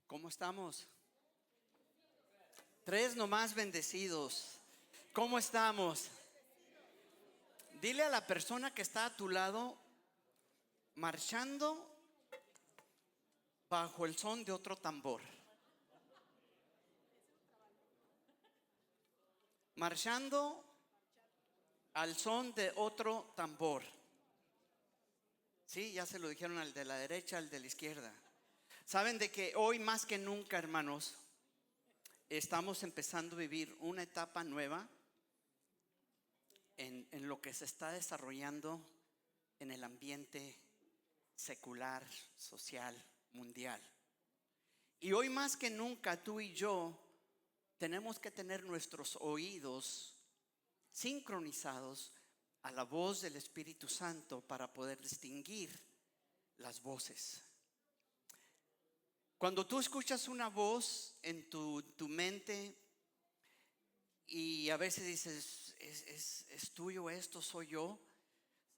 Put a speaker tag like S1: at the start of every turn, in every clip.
S1: ¿Cómo estamos? Tres nomás bendecidos. ¿Cómo estamos? Dile a la persona que está a tu lado, marchando bajo el son de otro tambor. Marchando al son de otro tambor. Sí, ya se lo dijeron al de la derecha, al de la izquierda. Saben de que hoy más que nunca, hermanos, estamos empezando a vivir una etapa nueva en lo que se está desarrollando en el ambiente secular, social, mundial. Y hoy más que nunca tú y yo tenemos que tener nuestros oídos sincronizados a la voz del Espíritu Santo para poder distinguir las voces. Cuando tú escuchas una voz en tu mente y a veces dices, ¿es tuyo esto? ¿Soy yo?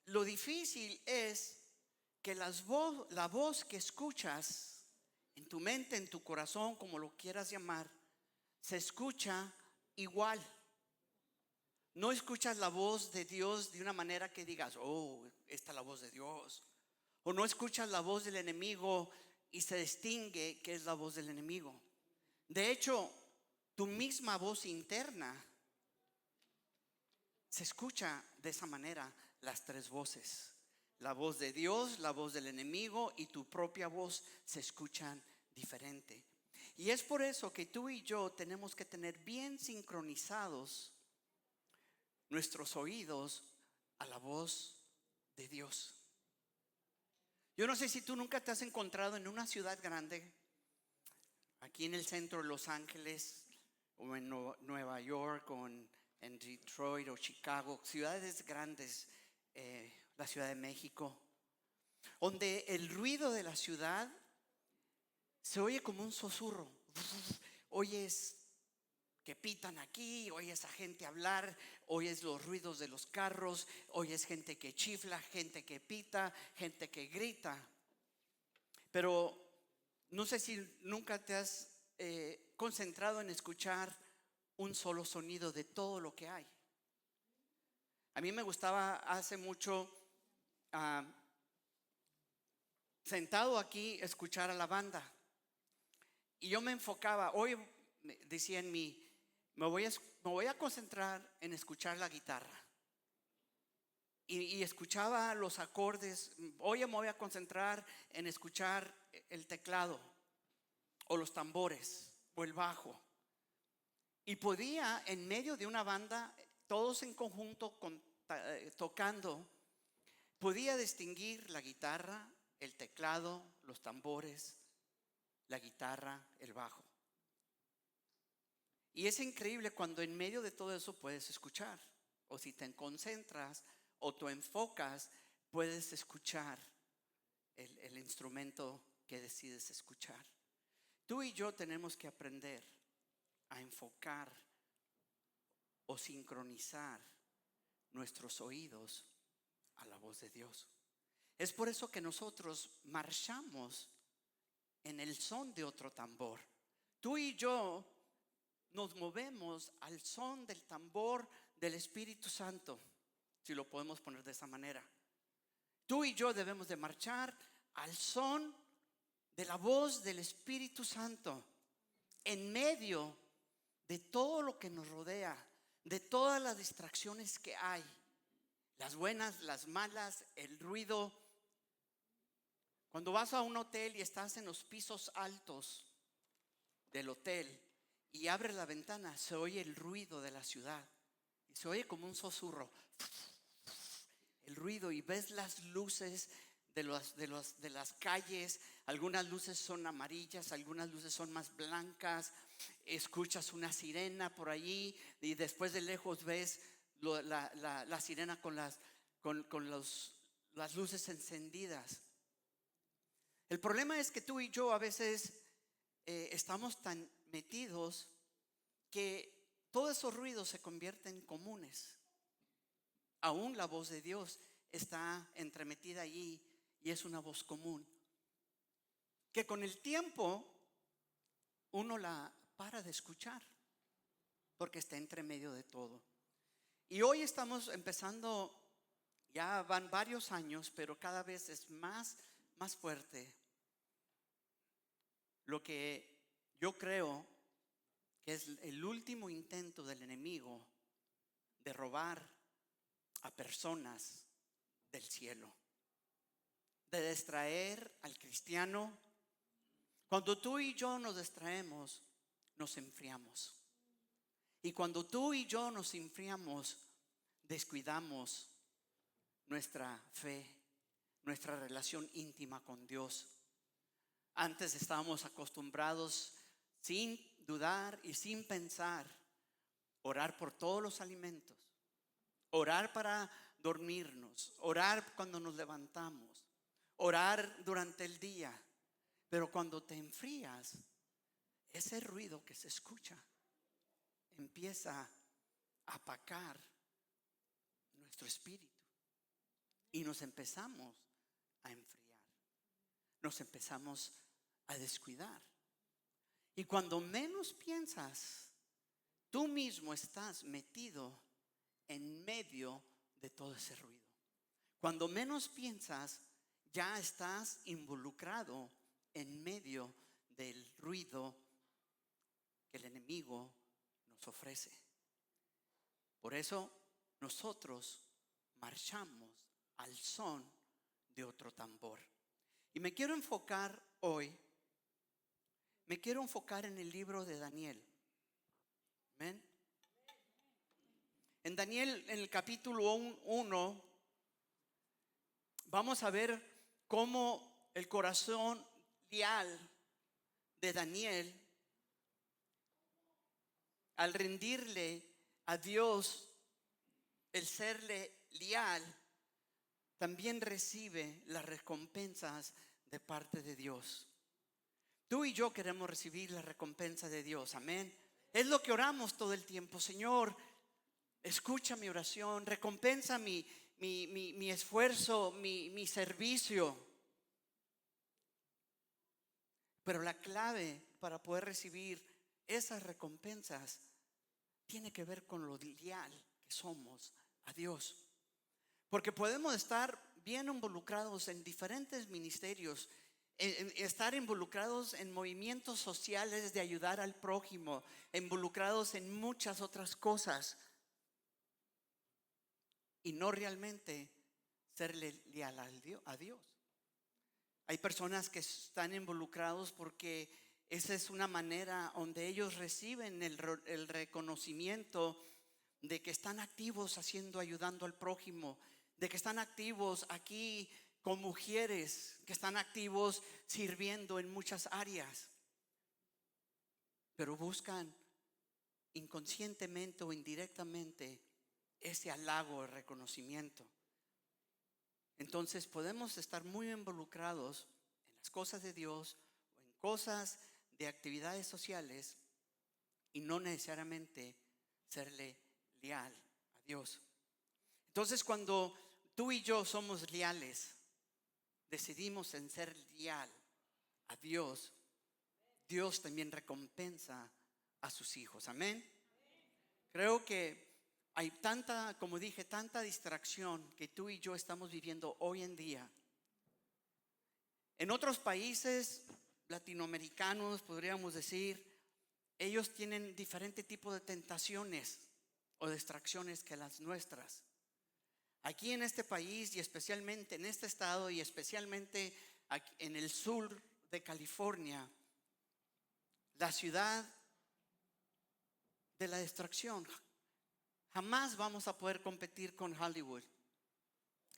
S1: Lo difícil es que la voz que escuchas en tu mente, en tu corazón, como lo quieras llamar, se escucha igual. No escuchas la voz de Dios de una manera que digas, oh, esta es la voz de Dios. O no escuchas la voz del enemigo y se distingue que es la voz del enemigo. De hecho, tu misma voz interna se escucha de esa manera, las tres voces. La voz de Dios, la voz del enemigo y tu propia voz se escuchan diferente. Y es por eso que tú y yo tenemos que tener bien sincronizados nuestros oídos a la voz de Dios. Yo no sé si tú nunca te has encontrado en una ciudad grande, aquí en el centro de Los Ángeles, o en Nueva York, o en Detroit o Chicago, ciudades grandes, la Ciudad de México, donde el ruido de la ciudad se oye como un susurro. Oyes que pitan aquí, oyes a gente hablar, oyes los ruidos de los carros, oyes gente que chifla, gente que pita, gente que grita. Pero no sé si nunca te has concentrado en escuchar un solo sonido de todo lo que hay. A mí me gustaba hace mucho sentado aquí escuchar a la banda. Y yo me enfocaba, hoy decía en mí, me voy a concentrar en escuchar la guitarra. Y escuchaba los acordes. Hoy me voy a concentrar en escuchar el teclado o los tambores o el bajo. Y podía, en medio de una banda, todos en conjunto tocando, podía distinguir la guitarra, el teclado, los tambores, la guitarra, el bajo. Y es increíble cuando en medio de todo eso puedes escuchar. O si te concentras o te enfocas, puedes escuchar el instrumento que decides escuchar. Tú y yo tenemos que aprender a enfocar o sincronizar nuestros oídos a la voz de Dios. Es por eso que nosotros marchamos en el son de otro tambor. Tú y yo nos movemos al son del tambor del Espíritu Santo, si lo podemos poner de esa manera. Tú y yo debemos de marchar al son de la voz del Espíritu Santo en medio de todo lo que nos rodea, de todas las distracciones que hay, las buenas, las malas, el ruido. Cuando vas a un hotel y estás en los pisos altos del hotel y abres la ventana, se oye el ruido de la ciudad y se oye como un susurro, el ruido, y ves las luces de las calles. Algunas luces son amarillas, algunas luces son más blancas. Escuchas una sirena por allí y después de lejos ves la sirena con las luces encendidas. El problema es que tú y yo a veces estamos tan metidos que todos esos ruidos se convierten comunes. Aún la voz de Dios está entremetida allí y es una voz común, que con el tiempo uno la para de escuchar porque está entre medio de todo. Y hoy estamos empezando, ya van varios años, pero cada vez es más fuerte lo que yo creo que es el último intento del enemigo de robar a personas del cielo, de distraer al cristiano. Cuando tú y yo nos distraemos, nos enfriamos. Y cuando tú y yo nos enfriamos, descuidamos nuestra fe, nuestra relación íntima con Dios. Antes estábamos acostumbrados, sin dudar y sin pensar, orar por todos los alimentos, orar para dormirnos, orar cuando nos levantamos, orar durante el día. Pero cuando te enfrías, ese ruido que se escucha empieza a apagar nuestro espíritu y nos empezamos a enfriar, nos empezamos a descuidar. Y cuando menos piensas, tú mismo estás metido en medio de todo ese ruido. Cuando menos piensas, ya estás involucrado en medio del ruido que el enemigo nos ofrece. Por eso nosotros marchamos al son de otro tambor. Y me quiero enfocar hoy, en el libro de Daniel. Amén. En Daniel, en el capítulo 1, vamos a ver cómo el corazón leal de Daniel, al rendirle a Dios, el serle leal, también recibe las recompensas de parte de Dios. Tú y yo queremos recibir la recompensa de Dios, amén. Es lo que oramos todo el tiempo. Señor, escucha mi oración, recompensa mi esfuerzo, mi servicio. Pero la clave para poder recibir esas recompensas tiene que ver con lo leal que somos a Dios. Porque podemos estar bien involucrados en diferentes ministerios, estar involucrados en movimientos sociales de ayudar al prójimo, involucrados en muchas otras cosas, y no realmente serle leal a Dios. Hay personas que están involucrados porque esa es una manera donde ellos reciben el reconocimiento de que están activos ayudando al prójimo, de que están activos aquí con mujeres, que están activos sirviendo en muchas áreas, pero buscan inconscientemente o indirectamente ese halago, el reconocimiento. Entonces podemos estar muy involucrados en las cosas de Dios o en cosas de actividades sociales y no necesariamente serle leal a Dios. Entonces, cuando tú y yo somos leales, decidimos en ser leal a Dios, Dios también recompensa a sus hijos. Amén. Creo que hay tanta, como dije, tanta distracción que tú y yo estamos viviendo hoy en día. En otros países latinoamericanos, podríamos decir, ellos tienen diferente tipo de tentaciones o distracciones que las nuestras. Aquí en este país y especialmente en este estado y especialmente aquí en el sur de California, la ciudad de la distracción, jamás vamos a poder competir con Hollywood.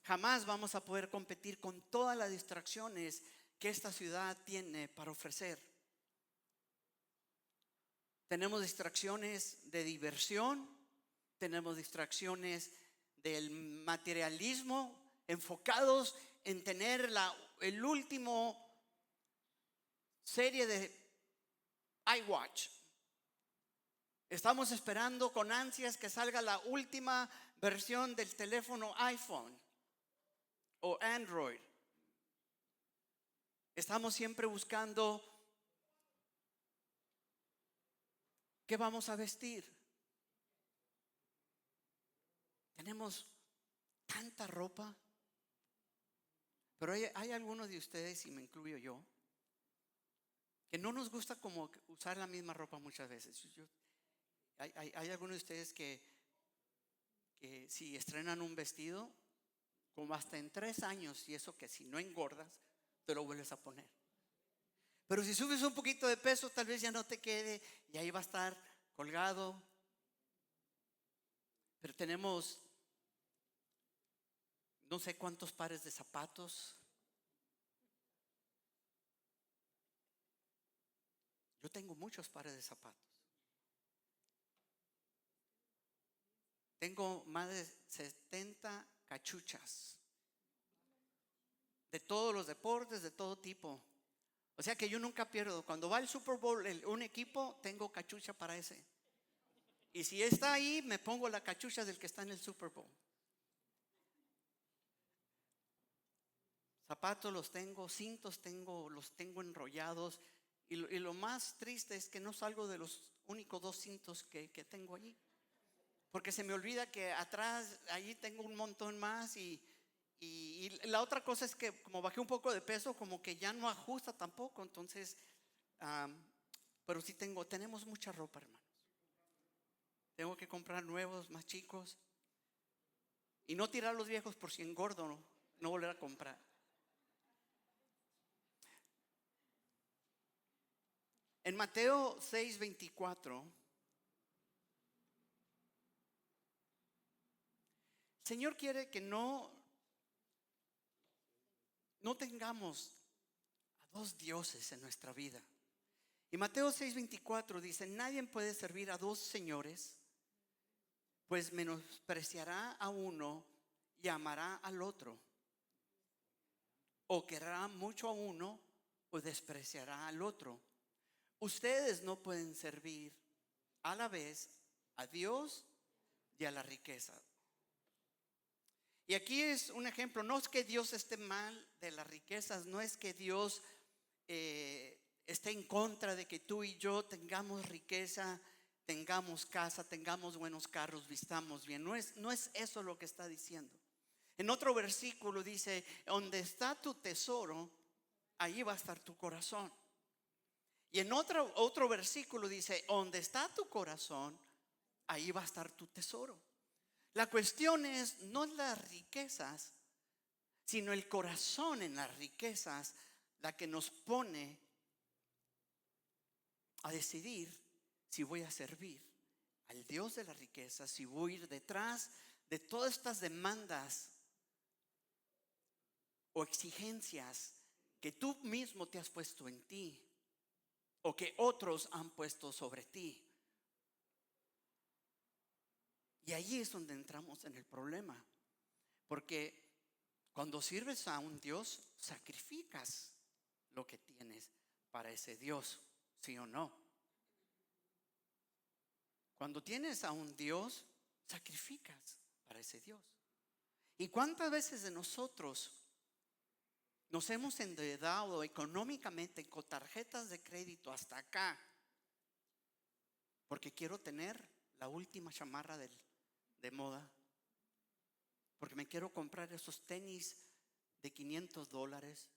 S1: Jamás vamos a poder competir con todas las distracciones que esta ciudad tiene para ofrecer. Tenemos distracciones de diversión, tenemos distracciones del materialismo, enfocados en tener el último serie de iWatch. Estamos esperando con ansias que salga la última versión del teléfono iPhone o Android. Estamos siempre buscando ¿Qué vamos a vestir? Tenemos tanta ropa, pero hay algunos de ustedes, y me incluyo yo, que no nos gusta como usar la misma ropa muchas veces. Hay algunos de ustedes que si estrenan un vestido, como hasta en 3 años, y eso que si no engordas, te lo vuelves a poner. Pero si subes un poquito de peso, tal vez ya no te quede y ahí va a estar colgado. Pero tenemos no sé cuántos pares de zapatos. Yo tengo muchos pares de zapatos. Tengo más de 70 cachuchas de todos los deportes, de todo tipo. O sea que yo nunca pierdo. Cuando va el Super Bowl un equipo, tengo cachucha para ese. Y si está ahí, me pongo la cachucha del que está en el Super Bowl. Zapatos los tengo, cintos tengo, los tengo enrollados. Y lo más triste es que no salgo de los únicos 2 cintos que tengo allí. Porque se me olvida que atrás, allí tengo un montón más. Y la otra cosa es que como bajé un poco de peso, como que ya no ajusta tampoco. Entonces, pero sí tenemos mucha ropa, hermanos. Tengo que comprar nuevos, más chicos. Y no tirar los viejos por si engordo, no volver a comprar. En Mateo 6:24, el Señor quiere que no tengamos a 2 dioses en nuestra vida. Y Mateo 6:24 dice: nadie puede servir a 2 señores, pues menospreciará a uno y amará al otro, o querrá mucho a uno o despreciará al otro. Ustedes no pueden servir a la vez a Dios y a la riqueza. Y aquí es un ejemplo. No es que Dios esté mal de las riquezas, no es que Dios esté en contra de que tú y yo tengamos riqueza, tengamos casa, tengamos buenos carros, vistamos bien. No es eso lo que está diciendo. En otro versículo dice: donde está tu tesoro, ahí va a estar tu corazón. Y en otro versículo dice: donde está tu corazón, ahí va a estar tu tesoro. La cuestión no es las riquezas, sino el corazón en las riquezas, la que nos pone a decidir si voy a servir al Dios de las riquezas, si voy a ir detrás de todas estas demandas o exigencias que tú mismo te has puesto en ti, o que otros han puesto sobre ti. Y allí es donde entramos en el problema. Porque cuando sirves a un Dios, sacrificas lo que tienes para ese Dios, ¿sí o no? Cuando tienes a un Dios, sacrificas para ese Dios. ¿Y cuántas veces de nosotros nos hemos endeudado económicamente con tarjetas de crédito hasta acá? Porque quiero tener la última chamarra de moda. Porque me quiero comprar esos tenis de $500.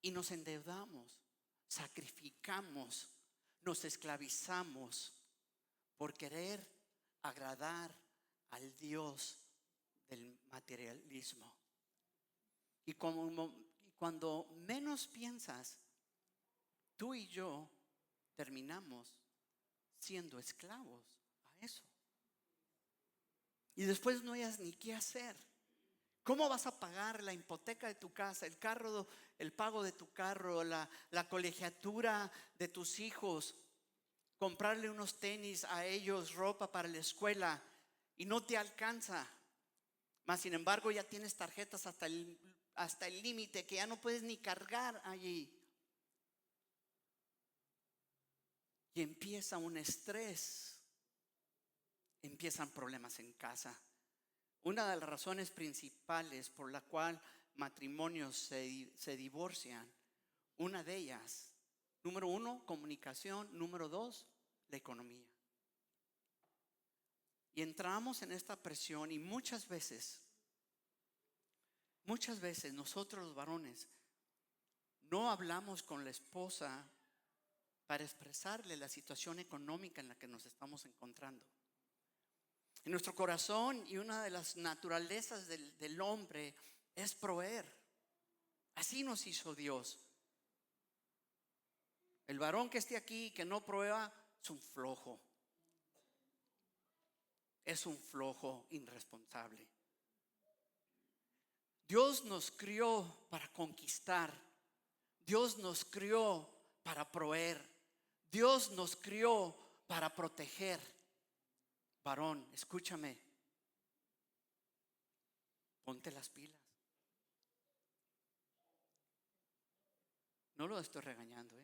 S1: Y nos endeudamos, sacrificamos, nos esclavizamos por querer agradar al Dios del materialismo. Y cuando menos piensas, tú y yo terminamos siendo esclavos a eso. Y después no hayas ni qué hacer. ¿Cómo vas a pagar la hipoteca de tu casa, el carro, el pago de tu carro, la colegiatura de tus hijos, comprarle unos tenis a ellos, ropa para la escuela, y no te alcanza? Mas sin embargo ya tienes tarjetas hasta el límite que ya no puedes ni cargar allí. Y empieza un estrés, empiezan problemas en casa. Una de las razones principales por la cual matrimonios se divorcian, una de ellas, número 1, comunicación. Número 2, la economía. Y entramos en esta presión y muchas veces nosotros los varones no hablamos con la esposa para expresarle la situación económica en la que nos estamos encontrando. En nuestro corazón, y una de las naturalezas del hombre es proveer. Así nos hizo Dios. El varón que esté aquí que no prueba es un flojo. Es un flojo irresponsable. Dios nos crió para conquistar. Dios nos crió para proveer. Dios nos crió para proteger. Varón, escúchame. Ponte las pilas. No lo estoy regañando,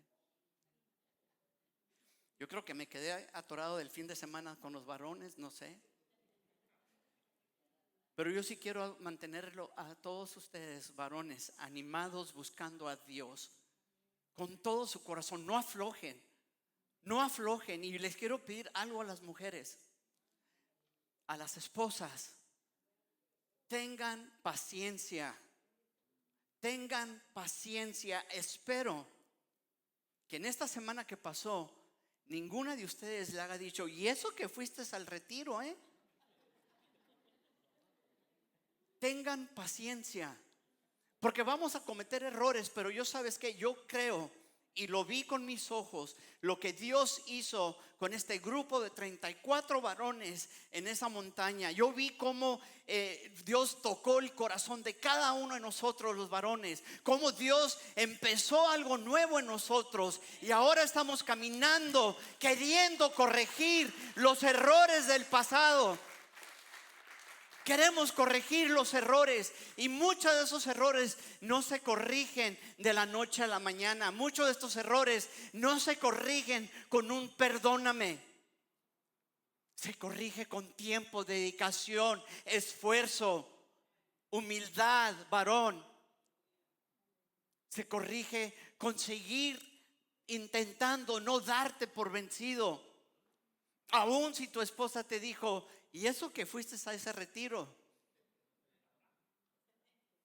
S1: Yo creo que me quedé atorado del fin de semana con los varones, no sé. Pero yo sí quiero mantenerlo a todos ustedes, varones, animados buscando a Dios con todo su corazón. No aflojen, no aflojen. Y les quiero pedir algo a las mujeres, a las esposas. Tengan paciencia. Tengan paciencia. Espero que en esta semana que pasó ninguna de ustedes le haga dicho: ¿y eso que fuiste al retiro, Tengan paciencia, porque vamos a cometer errores, pero sabes que yo creo y lo vi con mis ojos, lo que Dios hizo con este grupo de 34 varones en esa montaña. Yo vi cómo Dios tocó el corazón de cada uno de nosotros los varones, cómo Dios empezó algo nuevo en nosotros, y ahora estamos caminando queriendo corregir los errores del pasado. Queremos corregir los errores, y muchos de esos errores no se corrigen de la noche a la mañana. Muchos de estos errores no se corrigen con un perdóname. Se corrige con tiempo, dedicación, esfuerzo, humildad, varón. Se corrige con seguir intentando no darte por vencido. Aún si tu esposa te dijo: ¿y eso que fuiste a ese retiro?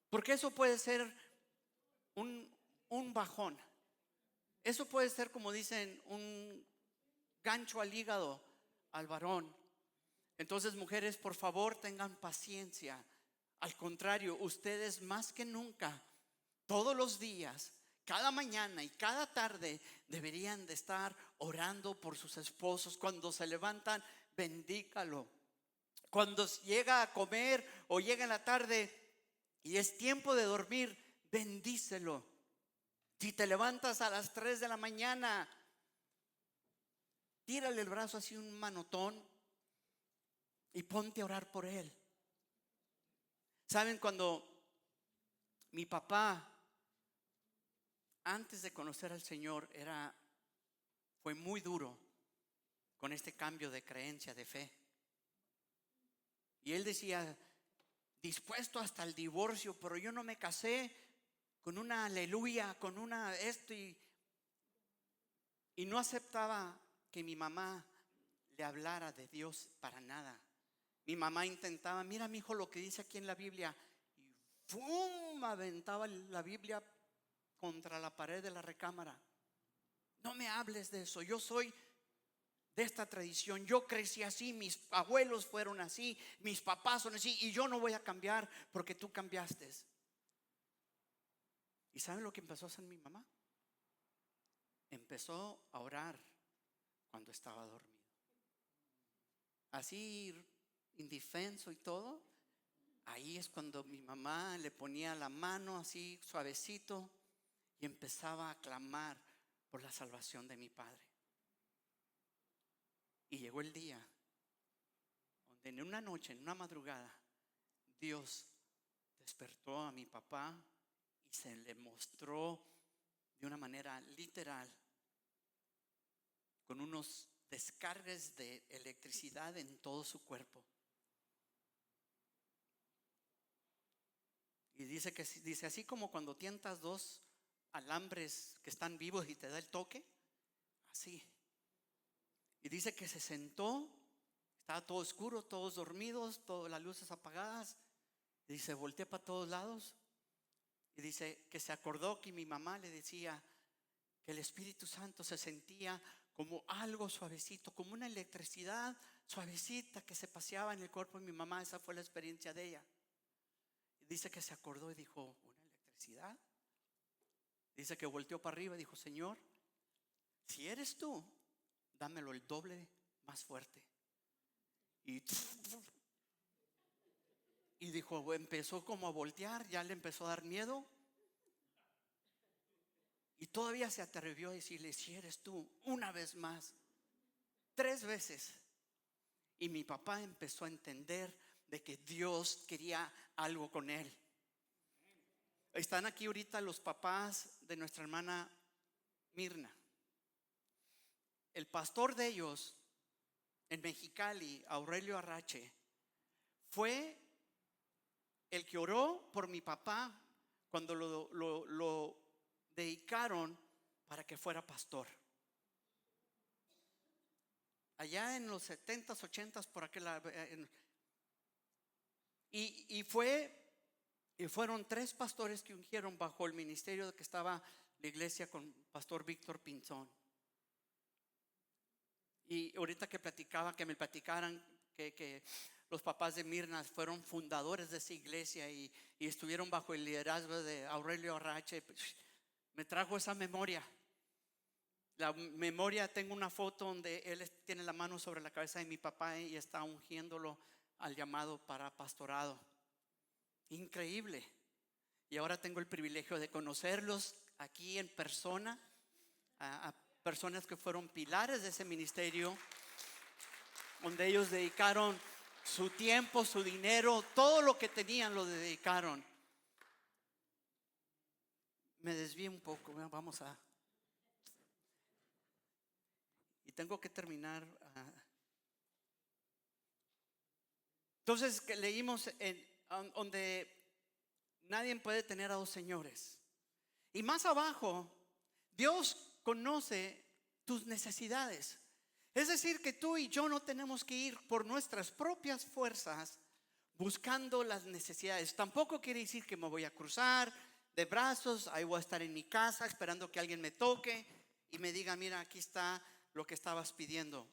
S1: Porque eso puede ser un bajón. Eso puede ser, como dicen, un gancho al hígado al varón. Entonces, mujeres, por favor, tengan paciencia. Al contrario, ustedes más que nunca, todos los días, cada mañana y cada tarde, deberían de estar orando por sus esposos. Cuando se levantan, bendícalo. Cuando llega a comer o llega en la tarde y es tiempo de dormir, bendícelo. Si te levantas a las 3 de la mañana, tírale el brazo así, un manotón, y ponte a orar por él. Saben, cuando mi papá, antes de conocer al Señor, fue muy duro con este cambio de creencia, de fe. Y él decía: dispuesto hasta el divorcio, pero yo no me casé con una aleluya, con una esto, y no aceptaba que mi mamá le hablara de Dios para nada. Mi mamá intentaba: mira, mi hijo, lo que dice aquí en la Biblia, y ¡fum!, aventaba la Biblia contra la pared de la recámara. No me hables de eso, yo soy de esta tradición, yo crecí así, mis abuelos fueron así, mis papás son así, y yo no voy a cambiar porque tú cambiaste. ¿Y saben lo que empezó a hacer mi mamá? Empezó a orar cuando estaba dormido, así indefenso y todo. Ahí es cuando mi mamá le ponía la mano así suavecito y empezaba a clamar por la salvación de mi padre. Y llegó el día donde en una noche, en una madrugada, Dios despertó a mi papá y se le mostró de una manera literal, con unos descargas de electricidad en todo su cuerpo. Y dice así como cuando tientas dos alambres que están vivos y te da el toque, así. Y dice que se sentó, estaba todo oscuro, todos dormidos, todas las luces apagadas. Y dice, volteé para todos lados. Y dice que se acordó que mi mamá le decía que el Espíritu Santo se sentía como algo suavecito, como una electricidad suavecita que se paseaba en el cuerpo de mi mamá. Esa fue la experiencia de ella. Y dice que se acordó y dijo, ¿una electricidad? Dice que volteó para arriba y dijo, Señor, si eres tú, dámelo el doble más fuerte. Y dijo, empezó como a voltear, ya le empezó a dar miedo. Y todavía se atrevió a decirle, si eres tú, una vez más, 3 veces. Y mi papá empezó a entender de que Dios quería algo con él. Están aquí ahorita los papás de nuestra hermana Mirna. El pastor de ellos en Mexicali, Aurelio Arrache, fue el que oró por mi papá cuando lo dedicaron para que fuera pastor. Allá en los 70s, 80s, por aquel y fueron 3 pastores que ungieron bajo el ministerio que estaba la iglesia con pastor Víctor Pinzón. Y ahorita que me platicaran que los papás de Mirna fueron fundadores de esa iglesia y estuvieron bajo el liderazgo de Aurelio Arrache, me trajo esa memoria. La memoria, tengo una foto donde él tiene la mano sobre la cabeza de mi papá y está ungiéndolo al llamado para pastorado. Increíble. Y ahora tengo el privilegio de conocerlos aquí en persona, a personas que fueron pilares de ese ministerio, donde ellos dedicaron su tiempo, su dinero, todo lo que tenían lo dedicaron. Me desvié un poco, vamos a... Y tengo que terminar. Entonces que leímos donde nadie puede tener a 2 señores. Y más abajo, Dios conoce tus necesidades. Es decir, que tú y yo no tenemos que ir por nuestras propias fuerzas buscando las necesidades. Tampoco quiere decir que me voy a cruzar de brazos, ahí voy a estar en mi casa esperando que alguien me toque y me diga, mira, aquí está lo que estabas pidiendo.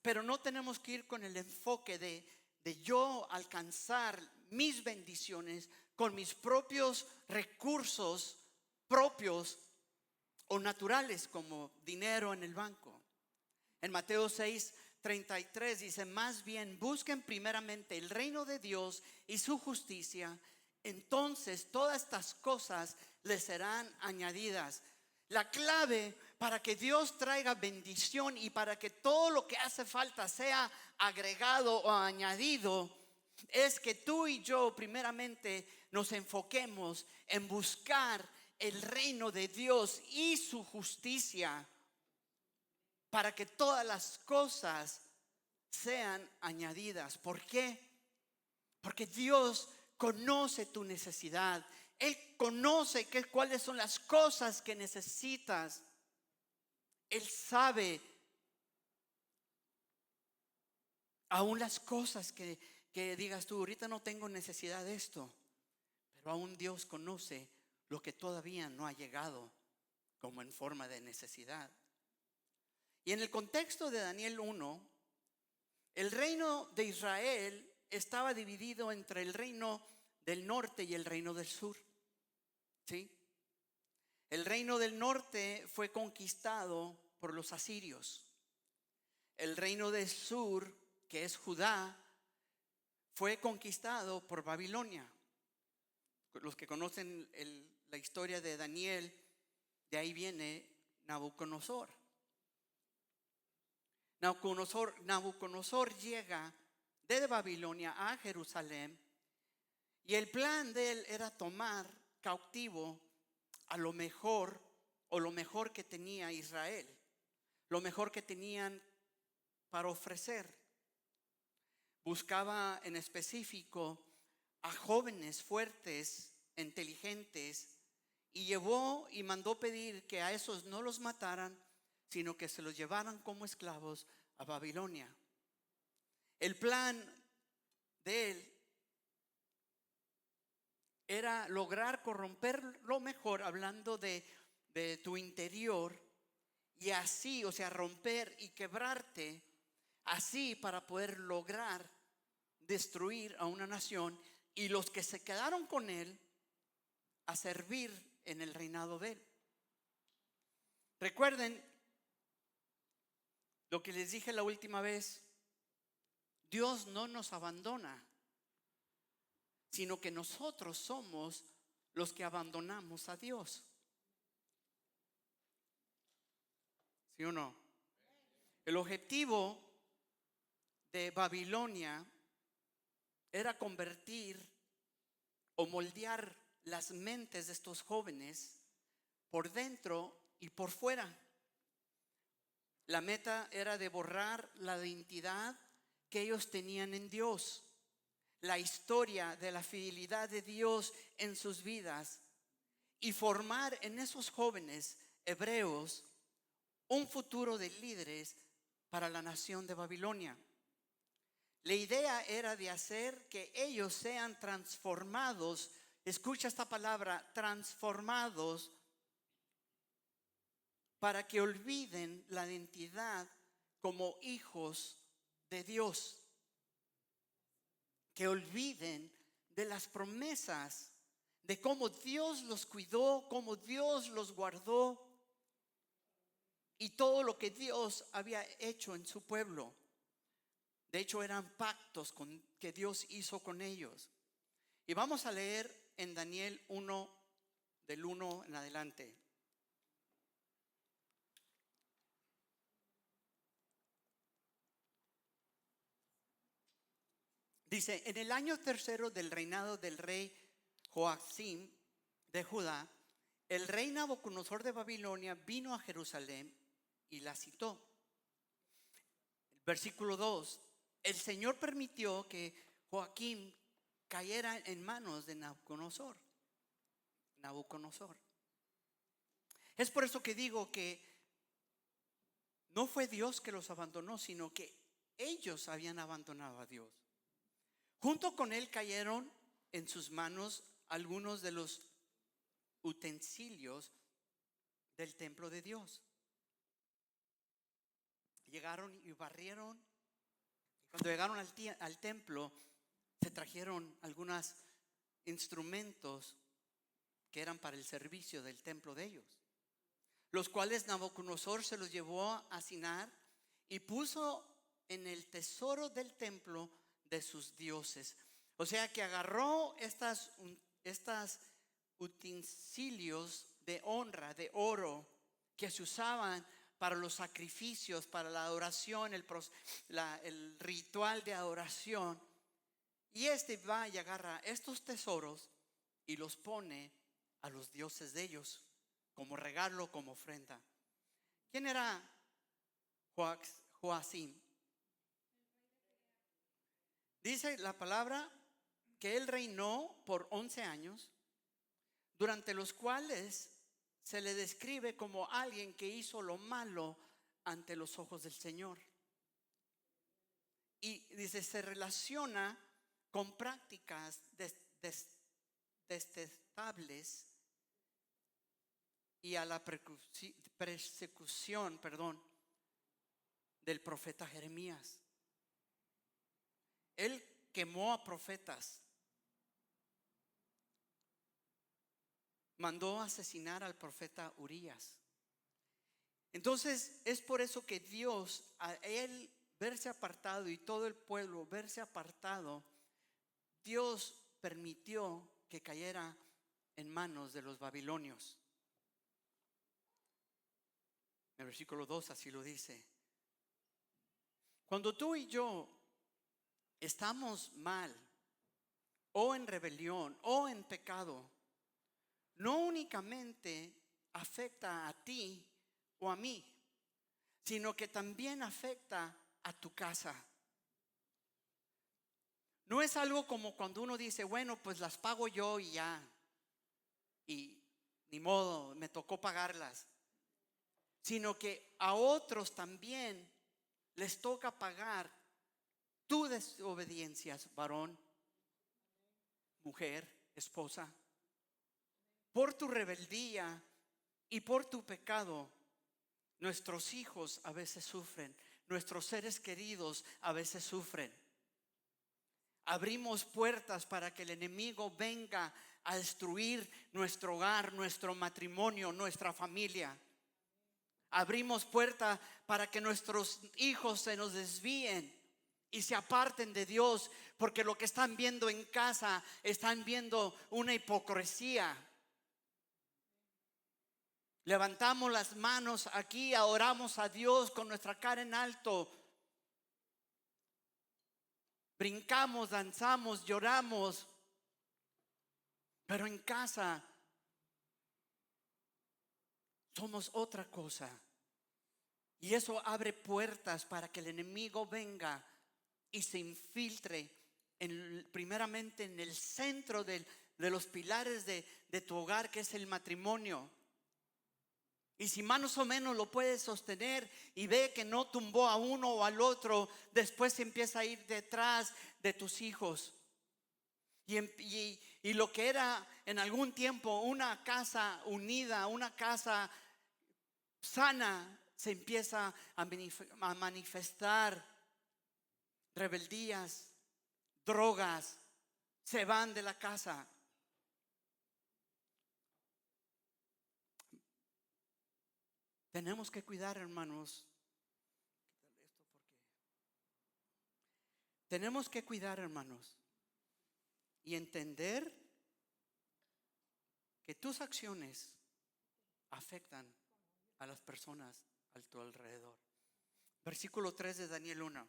S1: Pero no tenemos que ir con el enfoque de yo alcanzar mis bendiciones con mis propios recursos propios o naturales, como dinero en el banco. En Mateo 6:33 dice, más bien busquen primeramente el reino de Dios y su justicia, entonces todas estas cosas les serán añadidas. La clave para que Dios traiga bendición y para que todo lo que hace falta sea agregado o añadido es que tú y yo primeramente nos enfoquemos en buscar el reino de Dios y su justicia para que todas las cosas sean añadidas. ¿Por qué? Porque Dios conoce tu necesidad. Él conoce cuáles son las cosas que necesitas. Él sabe aún las cosas que digas tú, ahorita no tengo necesidad de esto, pero aún Dios conoce lo que todavía no ha llegado como en forma de necesidad. Y en el contexto de Daniel 1, el reino de Israel estaba dividido entre el reino del norte y el reino del sur. ¿Sí? El reino del norte fue conquistado por los asirios. El reino del sur, que es Judá, fue conquistado por Babilonia. Los que conocen la historia de Daniel, de ahí viene Nabucodonosor. Nabucodonosor llega de Babilonia a Jerusalén y el plan de él era tomar cautivo a lo mejor que tenía Israel, lo mejor que tenían para ofrecer. Buscaba en específico a jóvenes fuertes, inteligentes, y llevó y mandó pedir que a esos no los mataran, sino que se los llevaran como esclavos a Babilonia. El plan de él era lograr corromper lo mejor, hablando de tu interior, y así, o sea, romper y quebrarte, así para poder lograr destruir a una nación, y los que se quedaron con él a servir en el reinado de él. Recuerden lo que les dije la última vez: Dios no nos abandona, sino que nosotros somos los que abandonamos a Dios. ¿Sí o no? El objetivo de Babilonia era convertir o moldear las mentes de estos jóvenes por dentro y por fuera. La meta era de borrar la identidad que ellos tenían en Dios, la historia de la fidelidad de Dios en sus vidas, y formar en esos jóvenes hebreos un futuro de líderes para la nación de Babilonia. La idea era de hacer que ellos sean transformados. Escucha esta palabra: transformados, para que olviden la identidad como hijos de Dios, que olviden de las promesas, de cómo Dios los cuidó, cómo Dios los guardó y todo lo que Dios había hecho en su pueblo. De hecho, eran pactos que Dios hizo con ellos. Y vamos a leer en Daniel 1, del 1 en adelante. Dice: en el año tercero del reinado del rey Joacim de Judá, el rey Nabucodonosor de Babilonia vino a Jerusalén y la citó. Versículo 2: el Señor permitió que Joacim cayera en manos de Nabucodonosor. Es por eso que digo que no fue Dios que los abandonó, sino que ellos habían abandonado a Dios. Junto con él cayeron en sus manos algunos de los utensilios del templo de Dios. Llegaron y barrieron. Cuando llegaron al templo, se trajeron algunos instrumentos que eran para el servicio del templo de ellos, los cuales Nabucodonosor se los llevó a Sinar y puso en el tesoro del templo de sus dioses. O sea que agarró estas utensilios de honra, de oro, que se usaban para los sacrificios, para la adoración, el ritual de adoración. Y va y agarra estos tesoros y los pone a los dioses de ellos como regalo, como ofrenda. ¿Quién era Joacim? Dice la palabra que él reinó por 11 años, durante los cuales se le describe como alguien que hizo lo malo ante los ojos del Señor. Y dice, se relaciona con prácticas detestables y a la persecución del profeta Jeremías. Él quemó a profetas, mandó asesinar al profeta Urías. Entonces es por eso que Dios, a él verse apartado y todo el pueblo verse apartado, Dios permitió que cayera en manos de los babilonios. El versículo 2 así lo dice: cuando tú y yo estamos mal, o en rebelión, o en pecado, no únicamente afecta a ti o a mí, sino que también afecta a tu casa. No es algo como cuando uno dice, bueno, pues las pago yo y ya, y ni modo, me tocó pagarlas. sino que a otros también les toca pagar tu desobediencia, varón, mujer, esposa, por tu rebeldía y por tu pecado. Nuestros hijos a veces sufren, nuestros seres queridos a veces sufren. Abrimos puertas para que el enemigo venga a destruir nuestro hogar, nuestro matrimonio, nuestra familia. Abrimos puertas para que nuestros hijos se nos desvíen y se aparten de Dios, porque lo que están viendo en casa, están viendo una hipocresía. Levantamos las manos aquí, oramos a Dios con nuestra cara en alto. Brincamos, danzamos, lloramos. Pero en casa somos otra cosa. Y eso abre puertas para que el enemigo venga y se infiltre primeramente en el centro de los pilares de tu hogar, que es el matrimonio. Y si más o menos lo puedes sostener y ve que no tumbó a uno o al otro, después se empieza a ir detrás de tus hijos. Y lo que era en algún tiempo una casa unida, una casa sana, se empieza a manifestar rebeldías, drogas, se van de la casa. Tenemos que cuidar, hermanos. Tenemos que cuidar, hermanos, y entender que tus acciones afectan a las personas a tu alrededor. Versículo 3 de Daniel 1.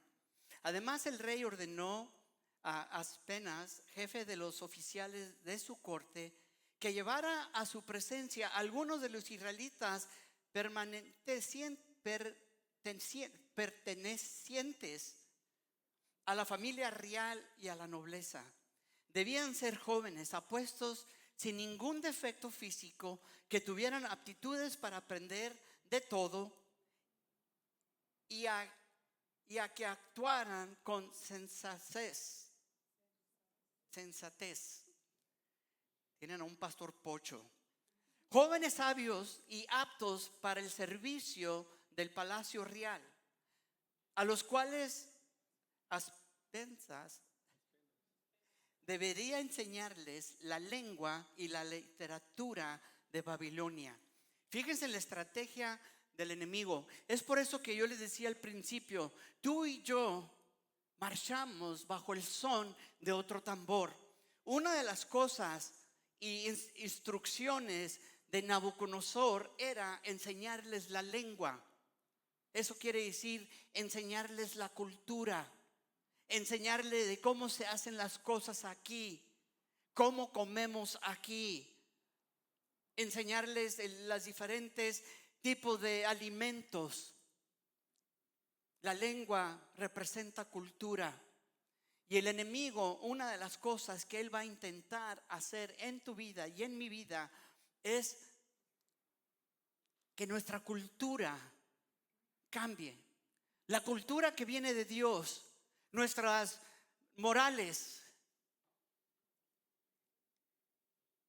S1: Además, el rey ordenó a Aspenas, jefe de los oficiales de su corte, que llevara a su presencia a algunos de los israelitas pertenecientes a la familia real y a la nobleza. Debían ser jóvenes, apuestos, sin ningún defecto físico, que tuvieran aptitudes para aprender de todo y a que actuaran con sensatez. Tienen a un pastor pocho. Jóvenes sabios y aptos para el servicio del palacio real, a los cuales Aspenas debería enseñarles la lengua y la literatura de Babilonia. Fíjense en la estrategia del enemigo. Es por eso que yo les decía al principio, tú y yo marchamos bajo el son de otro tambor. Una de las cosas y instrucciones de Nabucodonosor era enseñarles la lengua. Eso quiere decir enseñarles la cultura, enseñarles de cómo se hacen las cosas aquí, cómo comemos aquí, enseñarles los diferentes tipos de alimentos. La lengua representa cultura. Y el enemigo, una de las cosas que él va a intentar hacer en tu vida y en mi vida, es que nuestra cultura cambie. La cultura que viene de Dios, nuestras morales,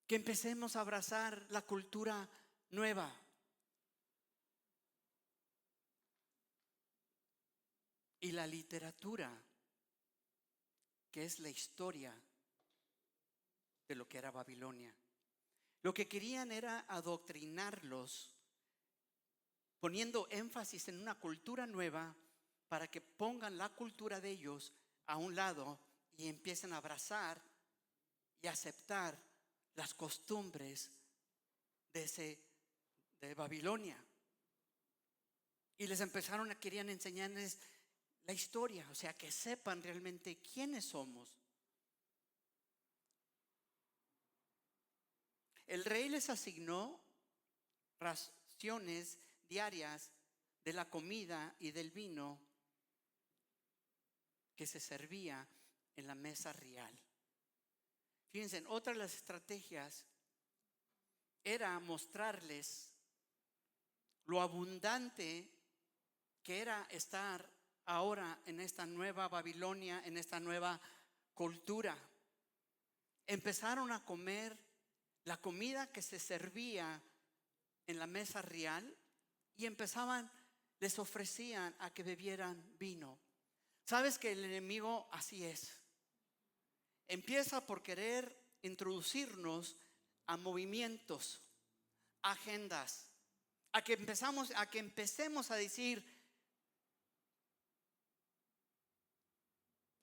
S1: que empecemos a abrazar la cultura nueva. Y la literatura, que es la historia de lo que era Babilonia. Lo que querían era adoctrinarlos, poniendo énfasis en una cultura nueva, para que pongan la cultura de ellos a un lado y empiecen a abrazar y aceptar las costumbres de Babilonia. Y les querían enseñarles la historia, o sea, que sepan realmente quiénes somos. El rey les asignó raciones diarias de la comida y del vino que se servía en la mesa real. Fíjense, otra de las estrategias era mostrarles lo abundante que era estar ahora en esta nueva Babilonia, en esta nueva cultura. Empezaron a comer la comida que se servía en la mesa real y les ofrecían a que bebieran vino. ¿Sabes que el enemigo así es? Empieza por querer introducirnos a movimientos, agendas, a que empecemos a decir,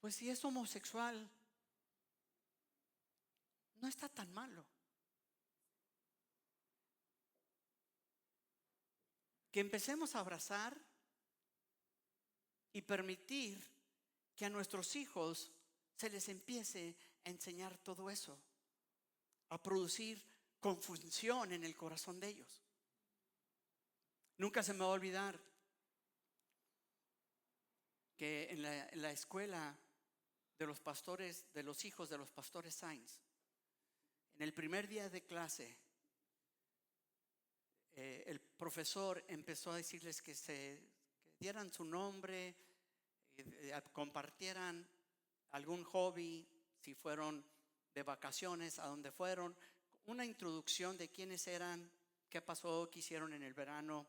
S1: pues si es homosexual, no está tan malo. Que empecemos a abrazar y permitir que a nuestros hijos se les empiece a enseñar todo eso, a producir confusión en el corazón de ellos. Nunca se me va a olvidar que en la escuela de los pastores, de los hijos de los pastores Sainz, en el primer día de clase, el profesor empezó a decirles que dieran su nombre, compartieran algún hobby, si fueron de vacaciones, a dónde fueron, una introducción de quiénes eran, qué pasó, qué hicieron en el verano.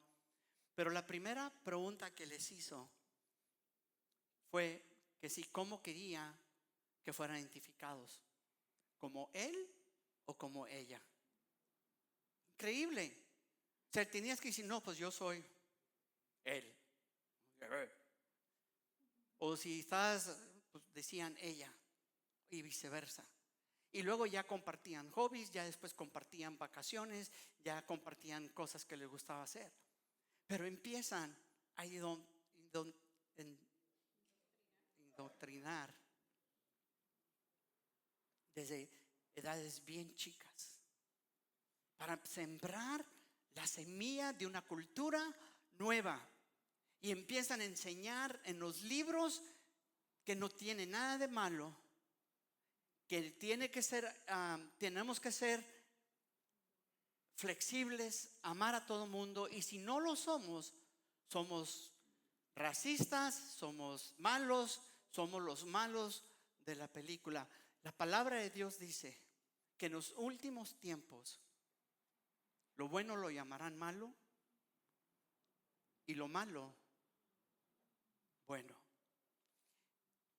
S1: Pero la primera pregunta que les hizo fue que si cómo quería que fueran identificados, como él o como ella. Increíble. O sea, tenías que decir, no, pues yo soy él. O si estás, pues decían ella y viceversa. Y luego ya compartían hobbies, ya después compartían vacaciones, ya compartían cosas que les gustaba hacer. Pero empiezan a indoctrinar desde edades bien chicas para sembrar la semilla de una cultura nueva. Y empiezan a enseñar en los libros que no tiene nada de malo, que tenemos que ser flexibles, amar a todo mundo, y si no lo somos racistas, somos malos, somos los malos de la película. La palabra de Dios dice que en los últimos tiempos lo bueno lo llamarán malo y lo malo bueno.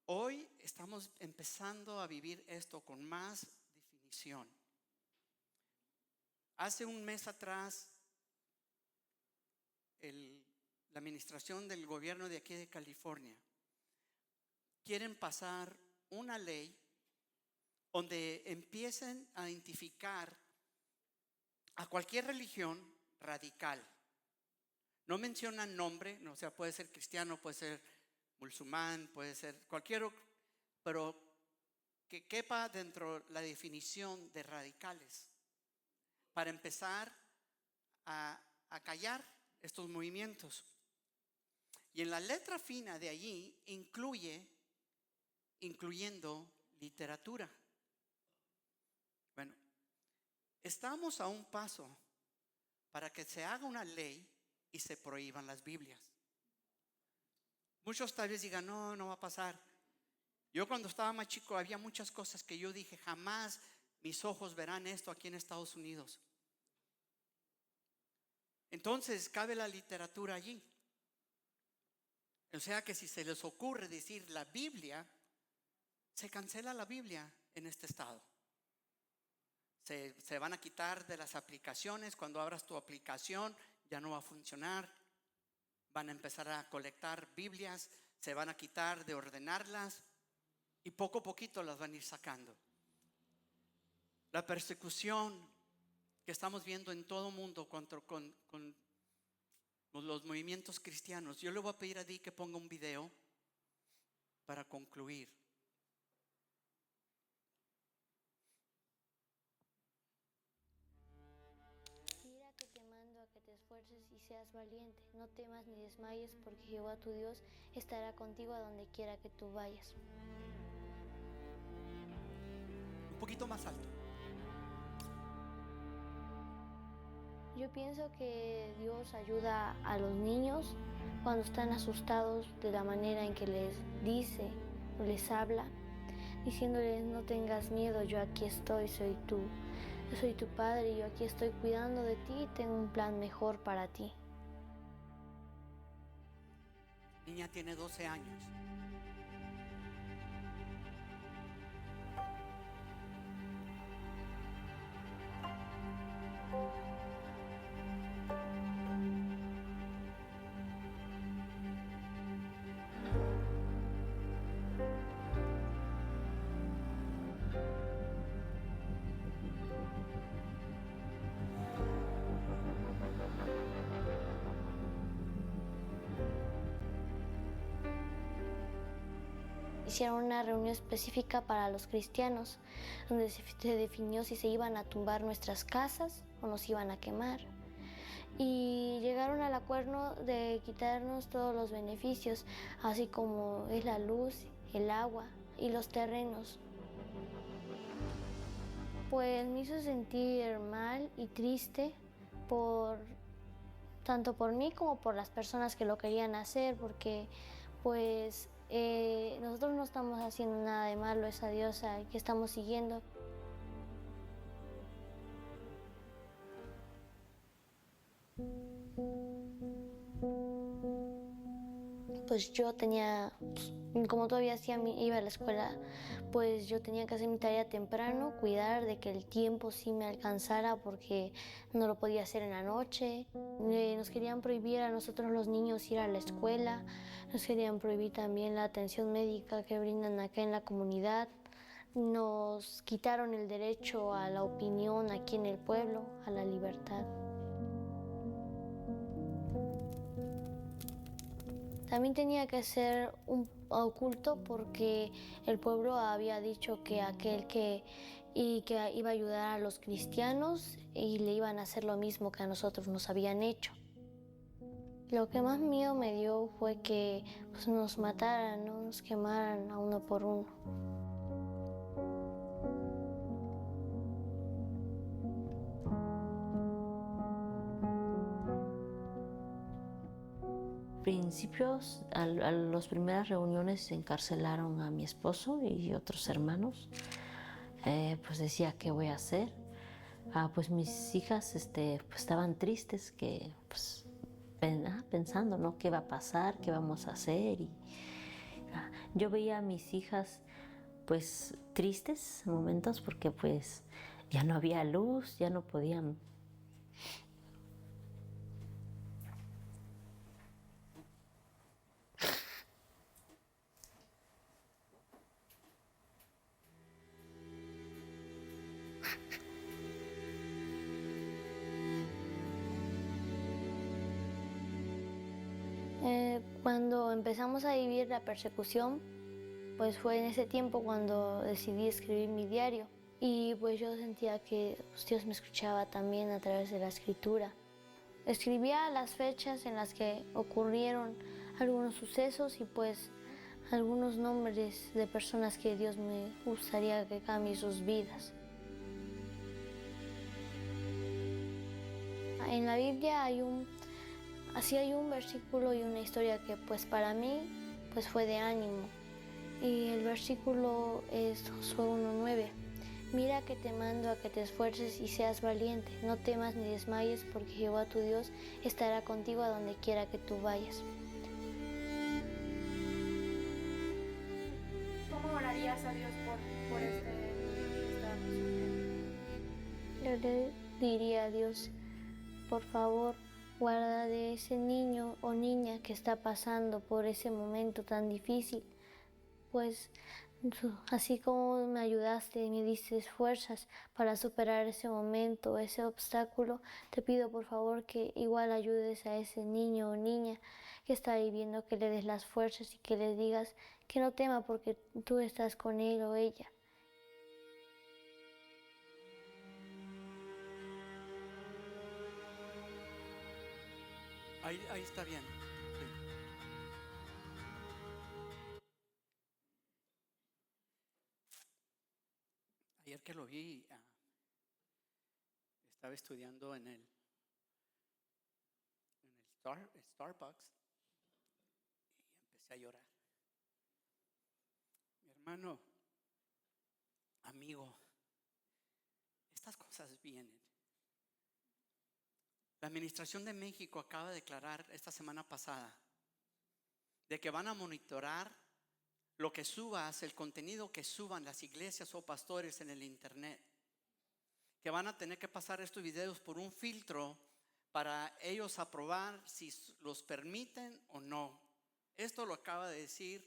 S1: Hoy estamos empezando a vivir esto con más definición. Hace un mes atrás, la administración del gobierno de aquí de California quieren pasar una ley donde empiecen a identificar a cualquier religión radical. No mencionan nombre, o sea, puede ser cristiano, puede ser musulmán, puede ser cualquier, pero que quepa dentro de la definición de radicales, para empezar a callar estos movimientos. Y en la letra fina de allí incluyendo literatura. Bueno, estamos a un paso para que se haga una ley y se prohíban las Biblias. Muchos tal vez digan, no va a pasar. Yo cuando estaba más chico había muchas cosas que yo dije, jamás mis ojos verán esto aquí en Estados Unidos. Entonces cabe la literatura allí. O sea que si se les ocurre decir la Biblia, se cancela la Biblia en este estado. Se van a quitar de las aplicaciones. Cuando abras tu aplicación ya no va a funcionar. Van a empezar a colectar Biblias, se van a quitar de ordenarlas y poco a poquito las van a ir sacando. La persecución que estamos viendo en todo el mundo con los movimientos cristianos. Yo le voy a pedir a Di que ponga un video para concluir.
S2: Mira que te mando a que te esfuerces y seas valiente. No temas ni desmayes, porque Jehová tu Dios estará contigo a donde quiera que tú vayas.
S1: Un poquito más alto.
S2: Yo pienso que Dios ayuda a los niños cuando están asustados de la manera en que les dice o les habla, diciéndoles no tengas miedo, yo aquí estoy, soy tú. Yo soy tu padre y yo aquí estoy cuidando de ti y tengo un plan mejor para ti.
S1: Niña tiene 12 años.
S2: Hicieron una reunión específica para los cristianos, donde se definió si se iban a tumbar nuestras casas o nos iban a quemar. Y llegaron al acuerdo de quitarnos todos los beneficios, así como es la luz, el agua y los terrenos. Pues me hizo sentir mal y triste tanto por mí como por las personas que lo querían hacer, porque pues nosotros no estamos haciendo nada de malo, es a Dios al que estamos siguiendo. Pues yo tenía, como todavía iba a la escuela, pues yo tenía que hacer mi tarea temprano, cuidar de que el tiempo sí me alcanzara porque no lo podía hacer en la noche. Nos querían prohibir a nosotros los niños ir a la escuela, nos querían prohibir también la atención médica que brindan acá en la comunidad. Nos quitaron el derecho a la opinión aquí en el pueblo, a la libertad. También tenía que ser un oculto porque el pueblo había dicho que que iba a ayudar a los cristianos y le iban a hacer lo mismo que a nosotros nos habían hecho. Lo que más miedo me dio fue que pues, nos mataran, ¿no? Nos quemaran a uno por uno.
S3: Principios, a las primeras reuniones encarcelaron a mi esposo y otros hermanos. Pues decía, ¿qué voy a hacer? Pues mis hijas pues estaban tristes, que pues pensando, ¿no? ¿Qué va a pasar? ¿Qué vamos a hacer? Y yo veía a mis hijas pues tristes en momentos porque pues ya no había luz, ya no podían.
S2: Cuando empezamos a vivir la persecución, pues fue en ese tiempo cuando decidí escribir mi diario. Y pues yo sentía que pues, Dios me escuchaba también a través de la escritura. Escribía las fechas en las que ocurrieron algunos sucesos y pues algunos nombres de personas que Dios me gustaría que cambie sus vidas. En la Biblia hay un versículo y una historia que pues para mí pues fue de ánimo. Y el versículo es Josué 1:9. Mira que te mando a que te esfuerces y seas valiente, no temas ni desmayes, porque Jehová tu Dios estará contigo a donde quiera que tú vayas.
S4: ¿Cómo orarías a Dios por este niño que está sufriendo?
S2: Yo le diría a Dios, por favor, guarda de ese niño o niña que está pasando por ese momento tan difícil, pues así como me ayudaste y me diste fuerzas para superar ese momento, ese obstáculo, te pido por favor que igual ayudes a ese niño o niña que está viviendo, que le des las fuerzas y que le digas que no tema porque tú estás con él o ella.
S1: Ahí está bien. Sí. Ayer que lo vi, estaba estudiando en el Starbucks y empecé a llorar. Mi hermano, amigo, estas cosas vienen. La Administración de México acaba de declarar esta semana pasada de que van a monitorar lo que subas, el contenido que suban las iglesias o pastores en el internet, que van a tener que pasar estos videos por un filtro para ellos aprobar si los permiten o no. Esto lo acaba de decir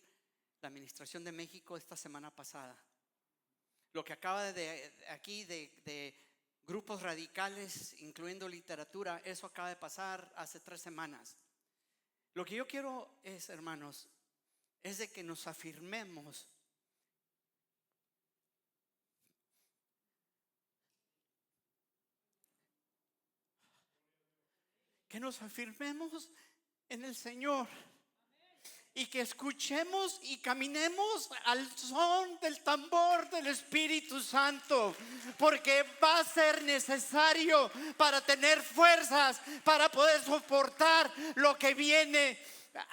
S1: la Administración de México esta semana pasada. Lo que acaba de grupos radicales, incluyendo literatura, eso acaba de pasar hace 3 semanas. Lo que yo quiero es, hermanos, es de que nos afirmemos en el Señor y que escuchemos y caminemos al son del tambor del Espíritu Santo, porque va a ser necesario para tener fuerzas, para poder soportar lo que viene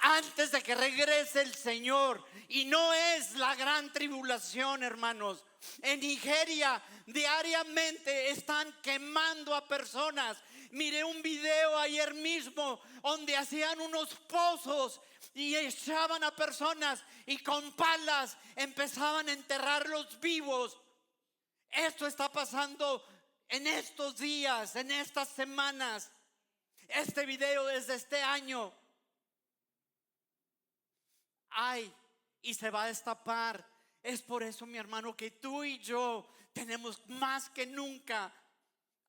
S1: antes de que regrese el Señor. Y no es la gran tribulación, hermanos. En Nigeria diariamente están quemando a personas. Miré un video ayer mismo donde hacían unos pozos y echaban a personas y con palas empezaban a enterrarlos vivos. Esto está pasando en estos días, en estas semanas. Este video es de este año. Y se va a destapar. Es por eso, mi hermano, que tú y yo tenemos más que nunca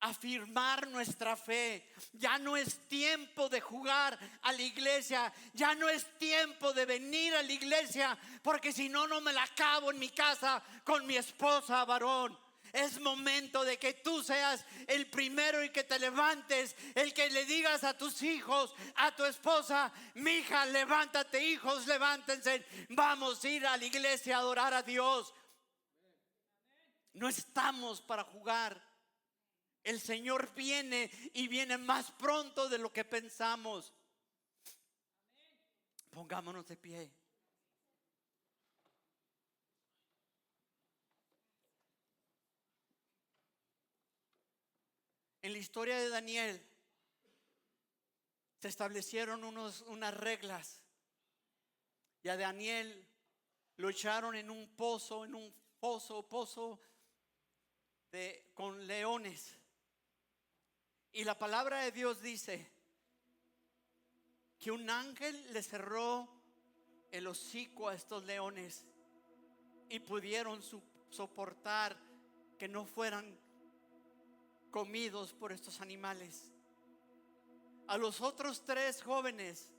S1: afirmar nuestra fe. Ya no es tiempo de jugar a la iglesia, ya no es tiempo de venir a la iglesia, porque si no, no me la acabo en mi casa con mi esposa, varón. Es momento de que tú seas el primero y que te levantes, el que le digas a tus hijos, a tu esposa: mija, levántate, hijos, levántense, vamos a ir a la iglesia a adorar a Dios. No estamos para jugar. El Señor viene y viene más pronto de lo que pensamos. Pongámonos de pie. En la historia de Daniel se establecieron unas reglas. Y a Daniel lo echaron en un pozo, con leones. Y la palabra de Dios dice que un ángel le cerró el hocico a estos leones y pudieron soportar que no fueran comidos por estos animales. A los otros 3 jóvenes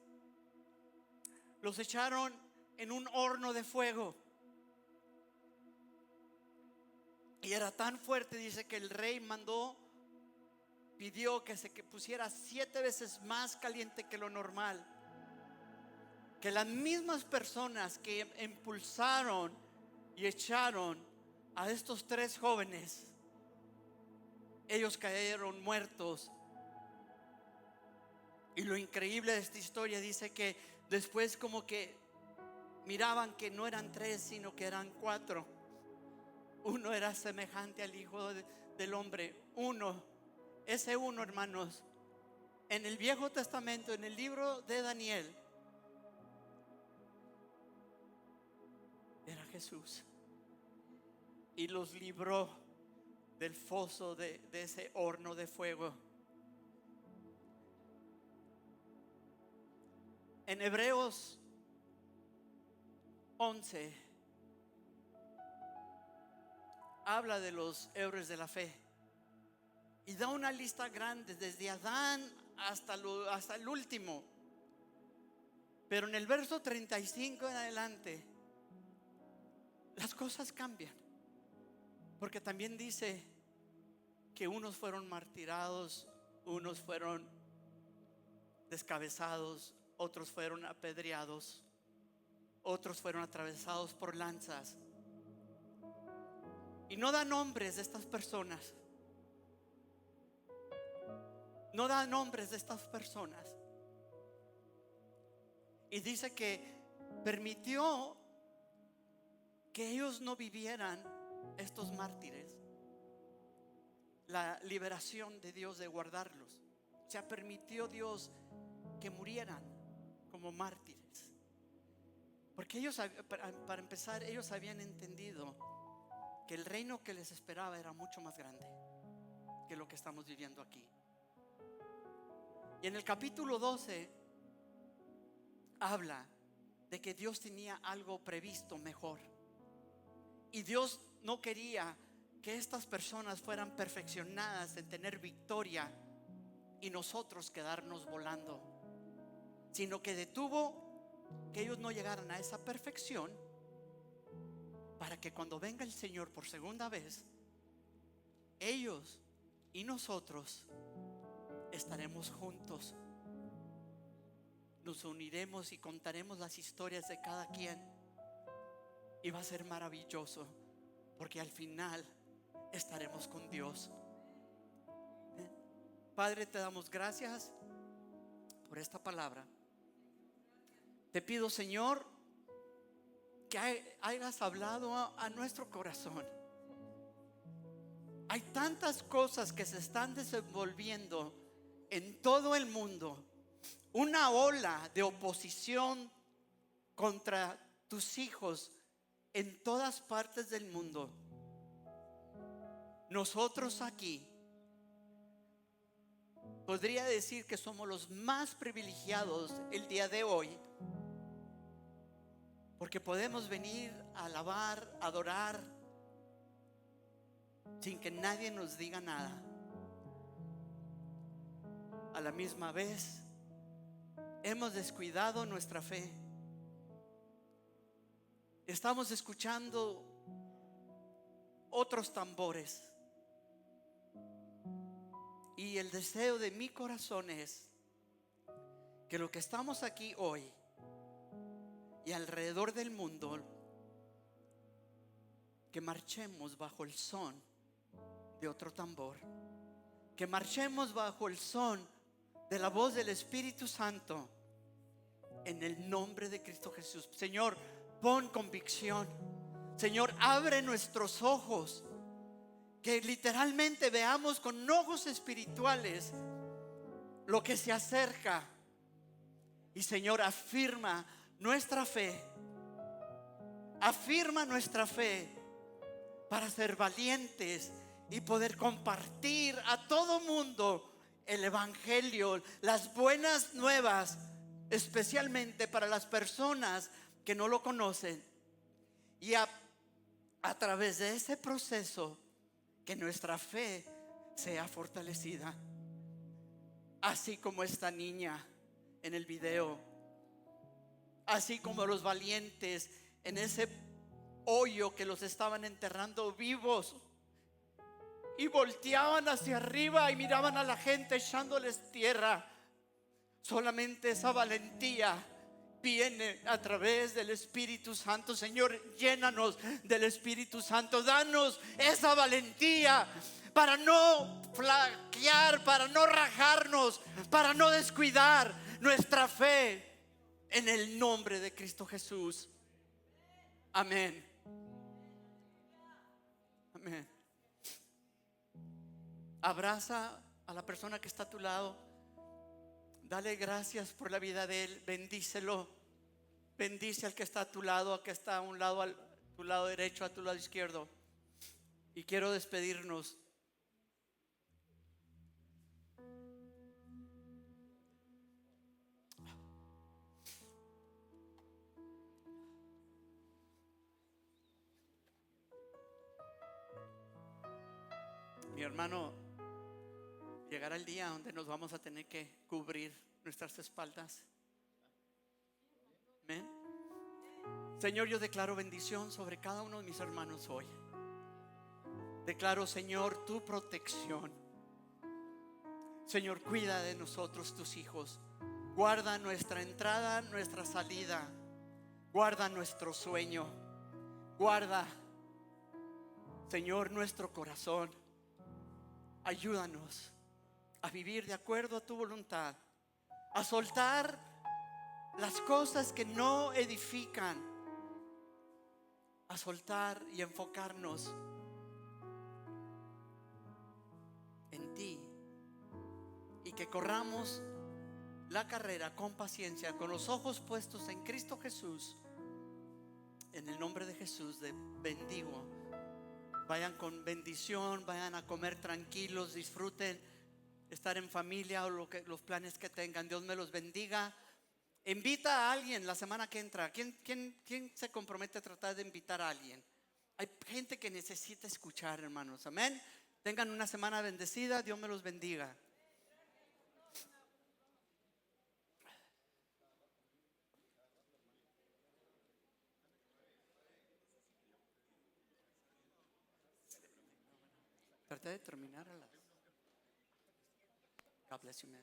S1: los echaron en un horno de fuego. Y era tan fuerte, dice, que el rey pidió que se pusiera 7 veces más caliente que lo normal. Que las mismas personas que impulsaron y echaron a estos 3 jóvenes, ellos cayeron muertos. Y lo increíble de esta historia dice que después como que miraban que no eran 3, sino que eran 4. Uno era semejante al Hijo del Hombre. Ese uno, hermanos, en el Viejo Testamento, en el libro de Daniel, era Jesús. Y los libró del foso de ese horno de fuego. En Hebreos 11 habla de los héroes de la fe y da una lista grande desde Adán hasta el último. Pero en el verso 35 en adelante las cosas cambian, porque también dice que unos fueron martirados, unos fueron descabezados, otros fueron apedreados, otros fueron atravesados por lanzas. Y no da nombres de estas personas. No da nombres de estas personas. Y dice que permitió que ellos no vivieran, estos mártires, la liberación de Dios de guardarlos. O sea, permitió Dios que murieran como mártires. Porque ellos, para empezar, ellos habían entendido que el reino que les esperaba era mucho más grande que lo que estamos viviendo aquí. Y en el capítulo 12 habla de que Dios tenía algo previsto mejor. Y Dios no quería que estas personas fueran perfeccionadas en tener victoria y nosotros quedarnos volando, sino que detuvo que ellos no llegaran a esa perfección, para que cuando venga el Señor por segunda vez, ellos y nosotros estaremos juntos. Nos uniremos y contaremos las historias de cada quien, y va a ser maravilloso, porque al final estaremos con Dios. Padre, te damos gracias por esta palabra. Te pido, Señor, que hayas hablado a nuestro corazón. Hay tantas cosas que se están desenvolviendo en todo el mundo, una ola de oposición contra tus hijos en todas partes del mundo. Nosotros aquí podría decir que somos los más privilegiados el día de hoy, porque podemos venir a alabar, a adorar, sin que nadie nos diga nada. A la misma vez, hemos descuidado nuestra fe. Estamos escuchando otros tambores. Y el deseo de mi corazón es que lo que estamos aquí hoy y alrededor del mundo, que marchemos bajo el son de otro tambor, que marchemos bajo el son de la voz del Espíritu Santo, en el nombre de Cristo Jesús. Señor, pon convicción. Señor, abre nuestros ojos, que literalmente veamos con ojos espirituales lo que se acerca. Y Señor, afirma nuestra fe. Afirma nuestra fe para ser valientes y poder compartir a todo mundo el evangelio, las buenas nuevas, especialmente para las personas que no lo conocen. Y a través de ese proceso, que nuestra fe sea fortalecida, así como esta niña en el video, así como los valientes en ese hoyo que los estaban enterrando vivos, y volteaban hacia arriba y miraban a la gente echándoles tierra. Solamente esa valentía viene a través del Espíritu Santo. Señor, llénanos del Espíritu Santo. Danos esa valentía para no flaquear, para no rajarnos, para no descuidar nuestra fe, en el nombre de Cristo Jesús. Amén. Amén. Abraza a la persona que está a tu lado. Dale gracias por la vida de él. Bendícelo. Bendice al que está a tu lado, al que está a un lado, a tu lado derecho, a tu lado izquierdo. Y quiero despedirnos. Mi hermano, llegará el día donde nos vamos a tener que cubrir nuestras espaldas. Amén. Señor, yo declaro bendición sobre cada uno de mis hermanos hoy. Declaro, Señor, tu protección. Señor, cuida de nosotros, tus hijos. Guarda nuestra entrada, nuestra salida. Guarda nuestro sueño. Guarda, Señor, nuestro corazón. Ayúdanos a vivir de acuerdo a tu voluntad, a soltar las cosas que no edifican, a soltar y enfocarnos en ti, y que corramos la carrera con paciencia, con los ojos puestos en Cristo Jesús. En el nombre de Jesús de bendigo. Vayan con bendición, vayan a comer tranquilos, disfruten estar en familia o los planes que tengan. Dios me los bendiga. Invita a alguien la semana que entra. ¿Quién se compromete a tratar de invitar a alguien? Hay gente que necesita escuchar, hermanos. Amén. Tengan una semana bendecida. Dios me los bendiga. Traté de terminar a las. God bless you, man.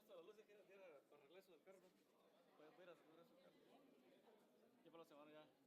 S5: Con las luces que era para regreso del carro. Voy a ir a regreso del carro. Ya para la semana ya.